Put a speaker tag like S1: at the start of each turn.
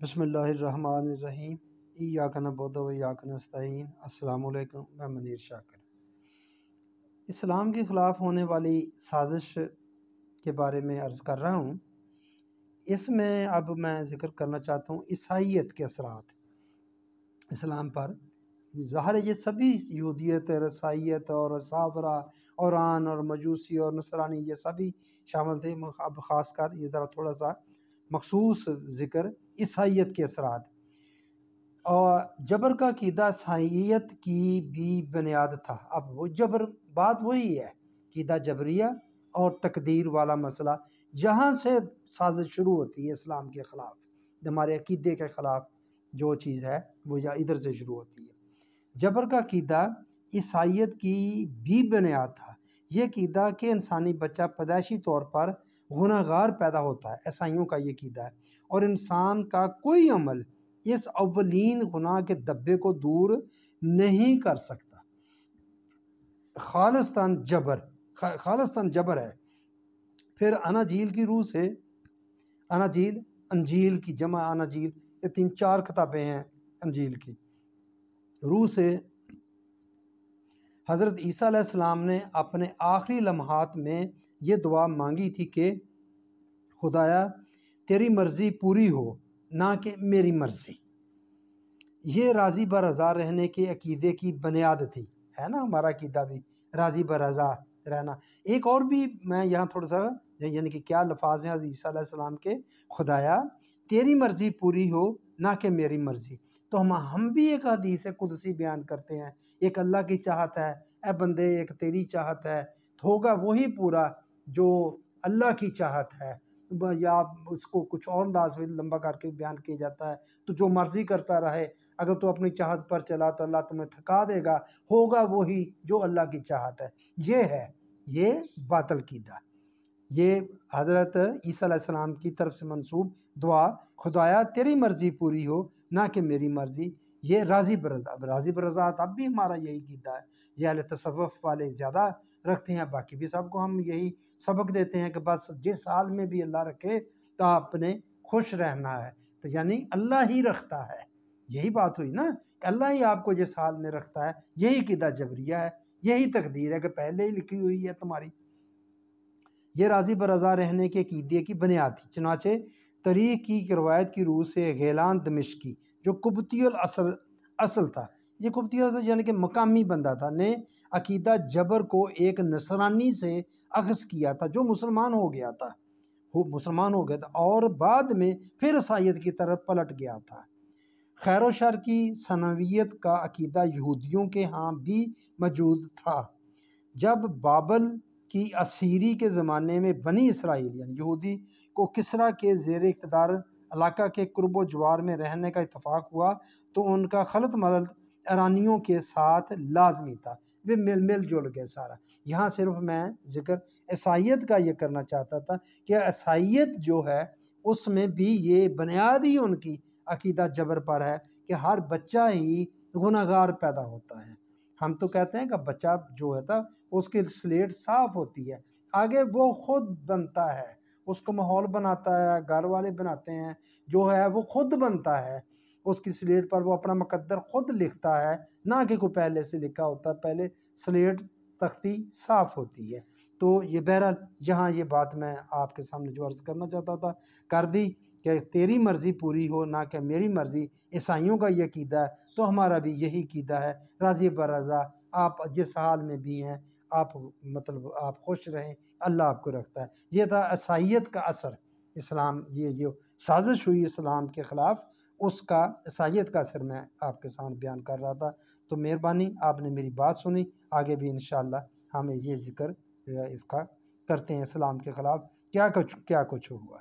S1: بسم اللہ الرحمن الرحیم ایاک نعبد و ایاک نستعین۔ السلام علیکم، میں منیر شاکر۔ اسلام کے خلاف ہونے والی سازش کے بارے میں عرض کر رہا ہوں۔ اس میں اب میں ذکر کرنا چاہتا ہوں عیسائیت کے اثرات اسلام پر۔ ظاہر ہے یہ سبھی یہودیت اور عیسائیت اور صابرہ اوران اور مجوسی اور نصرانی یہ سبھی شامل تھے۔ اب خاص کر یہ ذرا تھوڑا سا مخصوص ذکر عیسائیت کے اثرات۔ اور جبر کا عقیدہ عیسائیت کی بھی بنیاد تھا۔ اب وہ جبر بات وہی ہے، عقیدہ جبریہ اور تقدیر والا مسئلہ، یہاں سے سازش شروع ہوتی ہے اسلام کے خلاف، ہمارے عقیدے کے خلاف جو چیز ہے وہ ادھر سے شروع ہوتی ہے۔ جبر کا عقیدہ عیسائیت کی بھی بنیاد تھا۔ یہ عقیدہ کہ انسانی بچہ پیدائشی طور پر گنہگار پیدا ہوتا ہے، عیسائیوں کا یہ عقیدہ ہے، اور انسان کا کوئی عمل اس اولین گناہ کے دبے کو دور نہیں کر سکتا۔ خالصتاً جبر ہے۔ پھر اناجیل کی روح سے، انجیل کی جمع اناجیل، یہ 3-4 کتابیں ہیں انجیل کی روح سے حضرت عیسیٰ علیہ السلام نے اپنے آخری لمحات میں یہ دعا مانگی تھی کہ خدایا تیری مرضی پوری ہو نہ کہ میری مرضی۔ یہ راضی برضا رہنے کے عقیدے کی بنیاد تھی، ہے نا، ہمارا عقیدہ بھی راضی برضا رہنا۔ ایک اور بھی میں یہاں تھوڑا سا یعنی کہ کیا لفاظ ہیں حضرت عیسیٰ علیہ السلام کے، خدایا تیری مرضی پوری ہو نہ کہ میری مرضی۔ تو ہم بھی ایک حدیث قدسی بیان کرتے ہیں، ایک اللہ کی چاہت ہے، اے بندے ایک تیری چاہت ہے، تو ہوگا وہی پورا جو اللہ کی چاہت ہے، یا اس کو کچھ اور انداز میں لمبا کر کے بیان کیا جاتا ہے، تو جو مرضی کرتا رہے، اگر تو اپنی چاہت پر چلا تو اللہ تمہیں تھکا دے گا، ہوگا وہی جو اللہ کی چاہت ہے۔ یہ باطل عقیدہ، یہ حضرت عیسیٰ علیہ السلام کی طرف سے منسوب دعا خدایا تیری مرضی پوری ہو نہ کہ میری مرضی، یہ راضی برضا اب بھی ہمارا یہی عقیدہ ہے۔ یہ اہل تصوف والے زیادہ رکھتے ہیں، باقی بھی سب کو ہم یہی سبق دیتے ہیں کہ بس جس حال میں بھی اللہ رکھے تو آپ نے خوش رہنا ہے، تو یعنی اللہ ہی رکھتا ہے، یہی بات ہوئی نا کہ اللہ ہی آپ کو جس حال میں رکھتا ہے۔ یہی عقیدہ جبریہ ہے، یہی تقدیر ہے کہ پہلے ہی لکھی ہوئی ہے تمہاری۔ یہ راضی برضا رہنے کے عقیدے کی بنیاد تھی۔ چنانچہ تاریخ کی روایت کی روح سے غیلان دمشقی جو قبطی الاصل تھا، یہ قبطی اصل یعنی کہ مقامی بندہ تھا، نے عقیدہ جبر کو ایک نصرانی سے اخذ کیا تھا جو مسلمان ہو گیا تھا اور بعد میں پھر عیسائیت کی طرف پلٹ گیا تھا۔ خیر و شر کی ثانویت کا عقیدہ یہودیوں کے ہاں بھی موجود تھا۔ جب بابل کی اسیری کے زمانے میں بنی اسرائیل یعنی یہودی کو کسریٰ کے زیر اقتدار علاقہ کے قرب و جوار میں رہنے کا اتفاق ہوا تو ان کا خلط ملط ایرانیوں کے ساتھ لازمی تھا، وہ مل جل گئے سارا۔ یہاں صرف میں ذکر عیسائیت کا یہ کرنا چاہتا تھا کہ عیسائیت جو ہے اس میں بھی یہ بنیاد ہی ان کی عقیدہ جبر پر ہے کہ ہر بچہ ہی گنہگار پیدا ہوتا ہے۔ ہم تو کہتے ہیں کہ بچہ جو ہے اس کی سلیٹ صاف ہوتی ہے، آگے وہ خود بنتا ہے، اس کو ماحول بناتا ہے، گھر والے بناتے ہیں، جو ہے وہ خود بنتا ہے، اس کی سلیٹ پر وہ اپنا مقدر خود لکھتا ہے، نہ کہ کوئی پہلے سے لکھا ہوتا ہے، پہلے سلیٹ تختی صاف ہوتی ہے۔ تو یہ بہرحال یہاں یہ بات میں آپ کے سامنے جو عرض کرنا چاہتا تھا کر دی کہ تیری مرضی پوری ہو نہ کہ میری مرضی۔ عیسائیوں کا یہ عقیدہ ہے تو ہمارا بھی یہی عقیدہ ہے، راضی برضا، آپ جس حال میں بھی ہیں آپ خوش رہیں، اللہ آپ کو رکھتا ہے۔ یہ تھا عیسائیت کا اثر اسلام، یہ جو سازش ہوئی اسلام کے خلاف اس کا عیسائیت کا اثر میں آپ کے سامنے بیان کر رہا تھا۔ تو مہربانی آپ نے میری بات سنی، آگے بھی انشاءاللہ ہمیں یہ ذکر اس کا کرتے ہیں اسلام کے خلاف کیا کچھ ہوا۔